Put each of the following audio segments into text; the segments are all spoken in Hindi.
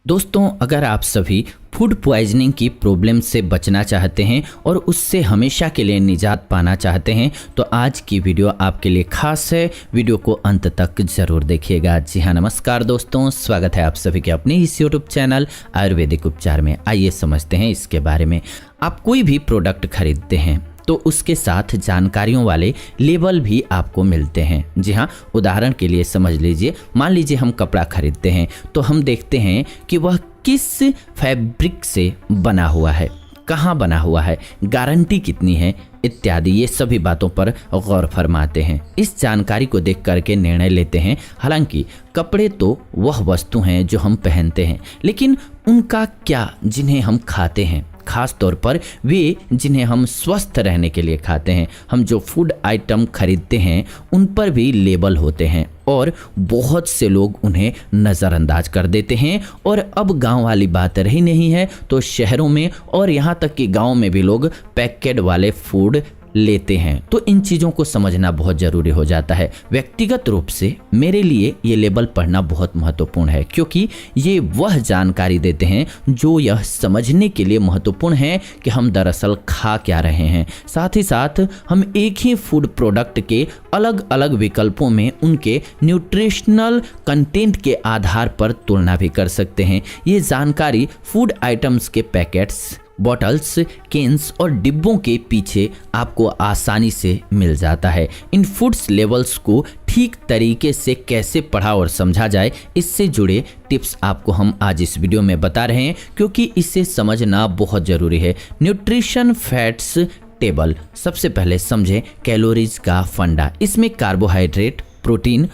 दोस्तों, अगर आप सभी फूड पॉइजनिंग की प्रॉब्लम से बचना चाहते हैं और उससे हमेशा के लिए निजात पाना चाहते हैं तो आज की वीडियो आपके लिए खास है। वीडियो को अंत तक जरूर देखिएगा। जी हाँ, नमस्कार दोस्तों, स्वागत है आप सभी के अपने इस यूट्यूब चैनल आयुर्वेदिक उपचार में। आइए समझते हैं इसके बारे में। आप कोई भी प्रोडक्ट खरीदते हैं तो उसके साथ जानकारियों वाले लेबल भी आपको मिलते हैं। जी हाँ, उदाहरण के लिए समझ लीजिए, मान लीजिए हम कपड़ा खरीदते हैं तो हम देखते हैं कि वह किस फैब्रिक से बना हुआ है, कहाँ बना हुआ है, गारंटी कितनी है इत्यादि, ये सभी बातों पर गौर फरमाते हैं। इस जानकारी को देख करके निर्णय लेते हैं। हालांकि कपड़े तो वह वस्तु हैं जो हम पहनते हैं, लेकिन उनका क्या जिन्हें हम खाते हैं, खास तौर पर वे जिन्हें हम स्वस्थ रहने के लिए खाते हैं। हम जो फूड आइटम खरीदते हैं उन पर भी लेबल होते हैं और बहुत से लोग उन्हें नज़रअंदाज कर देते हैं। और अब गांव वाली बात रही नहीं है तो शहरों में और यहाँ तक कि गांव में भी लोग पैकेट वाले फूड लेते हैं। तो इन चीज़ों को समझना बहुत ज़रूरी हो जाता है। व्यक्तिगत रूप से मेरे लिए ये लेबल पढ़ना बहुत महत्वपूर्ण है, क्योंकि ये वह जानकारी देते हैं जो यह समझने के लिए महत्वपूर्ण है कि हम दरअसल खा क्या रहे हैं। साथ ही साथ हम एक ही फूड प्रोडक्ट के अलग अलग विकल्पों में उनके न्यूट्रिशनल कंटेंट के आधार पर तुलना भी कर सकते हैं। ये जानकारी फूड आइटम्स के पैकेट्स, बॉटल्स, केन्स और डिब्बों के पीछे आपको आसानी से मिल जाता है। इन फूड्स लेवल्स को ठीक तरीके से कैसे पढ़ा और समझा जाए, इससे जुड़े टिप्स आपको हम आज इस वीडियो में बता रहे हैं, क्योंकि इसे समझना बहुत ज़रूरी है। न्यूट्रिशन फैट्स टेबल, सबसे पहले समझें कैलोरीज का फंडा। इसमें carbohydrate, protein,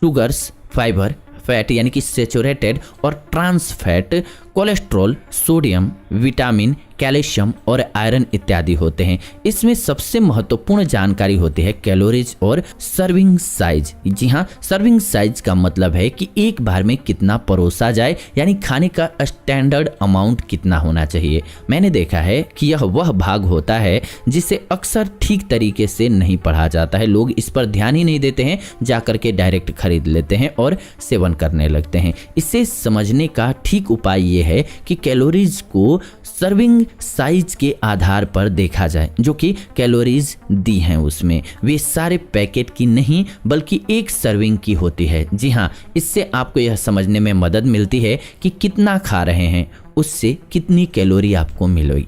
sugars, fibre, fat यानी कि सैचुरेटेड और trans fat, cholesterol, sodium, vitamin, calcium और आयरन इत्यादि होते हैं। इसमें सबसे महत्वपूर्ण जानकारी होती है कैलोरीज और सर्विंग साइज। जी हाँ, सर्विंग साइज का मतलब है कि एक बार में कितना परोसा जाए, यानी खाने का स्टैंडर्ड अमाउंट कितना होना चाहिए। मैंने देखा है कि यह वह भाग होता है जिसे अक्सर ठीक तरीके से नहीं पढ़ा जाता है। लोग इस पर ध्यान ही नहीं देते हैं, जाकर के डायरेक्ट खरीद लेते हैं और सेवन करने लगते हैं। इसे समझने का ठीक उपाय ये है कि कैलोरीज को सर्विंग साइज के आधार पर देखा जाए। जो कि कैलोरीज दी हैं उसमें वे सारे पैकेट की नहीं बल्कि एक सर्विंग की होती है। जी हाँ, इससे आपको यह समझने में मदद मिलती है कि कितना खा रहे हैं, उससे कितनी कैलोरी आपको मिलेगी,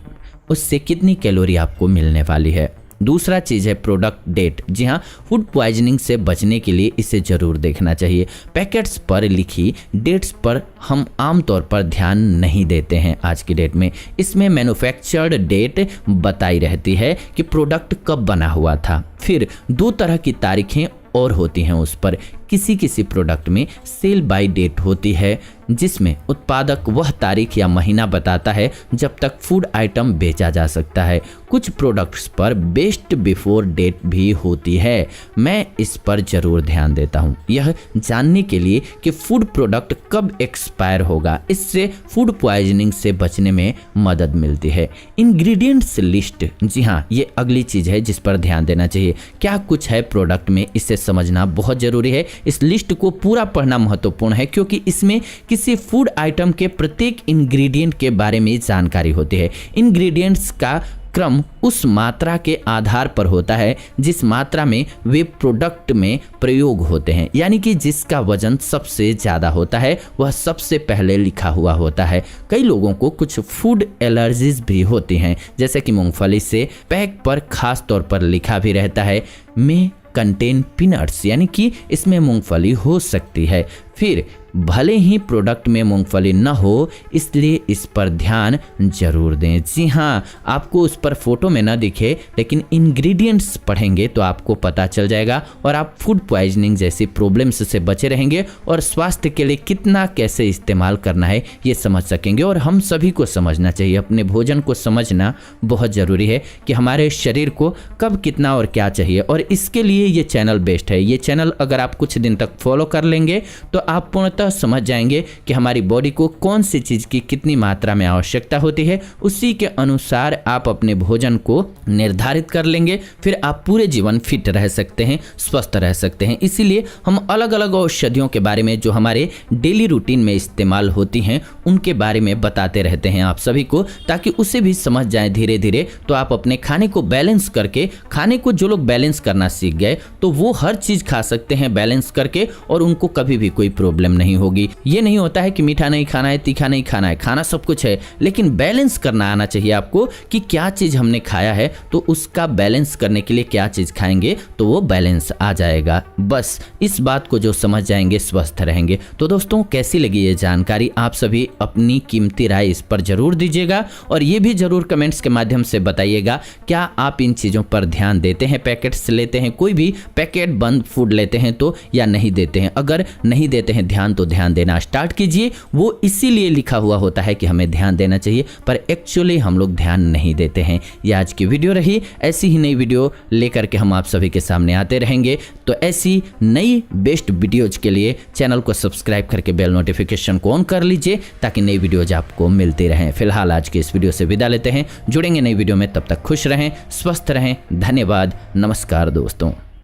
उससे कितनी कैलोरी आपको मिलने वाली है। दूसरा चीज़ है प्रोडक्ट डेट। जी हाँ, फूड पॉइजनिंग से बचने के लिए इसे ज़रूर देखना चाहिए। पैकेट्स पर लिखी डेट्स पर हम आमतौर पर ध्यान नहीं देते हैं आज की डेट में। इसमें मैन्युफैक्चर्ड डेट बताई रहती है कि प्रोडक्ट कब बना हुआ था। फिर दो तरह की तारीखें और होती हैं उस पर। किसी प्रोडक्ट में सेल बाय डेट होती है, जिसमें उत्पादक वह तारीख या महीना बताता है जब तक फूड आइटम बेचा जा सकता है। कुछ प्रोडक्ट्स पर बेस्ट बिफोर डेट भी होती है। मैं इस पर जरूर ध्यान देता हूँ, यह जानने के लिए कि फूड प्रोडक्ट कब एक्सपायर होगा। इससे फूड पॉइजनिंग से बचने में मदद मिलती है। इंग्रेडिएंट्स लिस्ट, जी हाँ, ये अगली चीज़ है जिस पर ध्यान देना चाहिए। क्या कुछ है प्रोडक्ट में, इसे समझना बहुत ज़रूरी है। इस लिस्ट को पूरा पढ़ना महत्वपूर्ण है, क्योंकि इसमें किसी फूड आइटम के प्रत्येक इंग्रेडिएंट के बारे में जानकारी होती है। इंग्रेडिएंट्स का क्रम उस मात्रा के आधार पर होता है जिस मात्रा में वे प्रोडक्ट में प्रयोग होते हैं, यानी कि जिसका वजन सबसे ज़्यादा होता है वह सबसे पहले लिखा हुआ होता है। कई लोगों को कुछ फूड एलर्जीज भी होती हैं, जैसे कि मूंगफली से पैक पर खास तौर पर लिखा भी रहता है में कंटेन पीनट्स, यानी कि इसमें मूंगफली हो सकती है। फिर भले ही प्रोडक्ट में मूंगफली न हो, इसलिए इस पर ध्यान जरूर दें। जी हाँ, आपको उस पर फोटो में न दिखे, लेकिन इंग्रेडिएंट्स पढ़ेंगे तो आपको पता चल जाएगा और आप फूड पॉइजनिंग जैसी प्रॉब्लम्स से बचे रहेंगे और स्वास्थ्य के लिए कितना कैसे इस्तेमाल करना है ये समझ सकेंगे। और हम सभी को समझना चाहिए, अपने भोजन को समझना बहुत ज़रूरी है कि हमारे शरीर को कब कितना और क्या चाहिए, और इसके लिए ये चैनल बेस्ट है। ये चैनल अगर आप कुछ दिन तक फॉलो कर लेंगे तो आप पूर्णतः समझ जाएंगे कि हमारी बॉडी को कौन सी चीज़ की कितनी मात्रा में आवश्यकता होती है। उसी के अनुसार आप अपने भोजन को निर्धारित कर लेंगे, फिर आप पूरे जीवन फिट रह सकते हैं, स्वस्थ रह सकते हैं। इसीलिए हम अलग अलग औषधियों के बारे में जो हमारे डेली रूटीन में इस्तेमाल होती हैं उनके बारे में बताते रहते हैं आप सभी को, ताकि उसे भी समझ जाएं धीरे धीरे। तो आप अपने खाने को बैलेंस करके, खाने को जो लोग बैलेंस करना सीख गए तो वो हर चीज खा सकते हैं बैलेंस करके, और उनको कभी भी कोई प्रॉब्लम नहीं होगी। ये नहीं होता है कि मीठा नहीं खाना है, तीखा नहीं खाना है, खाना सब कुछ है, लेकिन बैलेंस करना आना चाहिए आपको कि क्या चीज हमने खाया है तो उसका बैलेंस करने के लिए क्या चीज खाएंगे तो वो बैलेंस आ जाएगा। बस इस बात को जो समझ जाएंगे स्वस्थ रहेंगे। तो दोस्तों, कैसी लगी ये जानकारी? आप सभी अपनी कीमती राय इस पर जरूर दीजिएगा, और ये भी जरूर कमेंट्स के माध्यम से बताइएगा क्या आप इन चीज़ों पर ध्यान देते हैं, पैकेट्स लेते हैं, कोई भी पैकेट बंद फूड लेते हैं तो, या नहीं देते हैं। अगर नहीं देते हैं ध्यान तो ध्यान देना स्टार्ट कीजिए। वो इसीलिए लिखा हुआ होता है कि हमें ध्यान देना चाहिए, पर एक्चुअली हम लोग ध्यान नहीं देते हैं। ये आज की वीडियो रही। ऐसी ही नई वीडियो लेकर के हम आप सभी के सामने आते रहेंगे। तो ऐसी नई बेस्ट वीडियोज के लिए चैनल को सब्सक्राइब करके बेल नोटिफिकेशन को ऑन कर लीजिए, ताकि नई वीडियोज आपको मिलती रहें। फिलहाल आज की इस वीडियो से विदा लेते हैं, जुड़ेंगे नई वीडियो में। तब तक खुश रहें, स्वस्थ रहें। धन्यवाद, नमस्कार दोस्तों।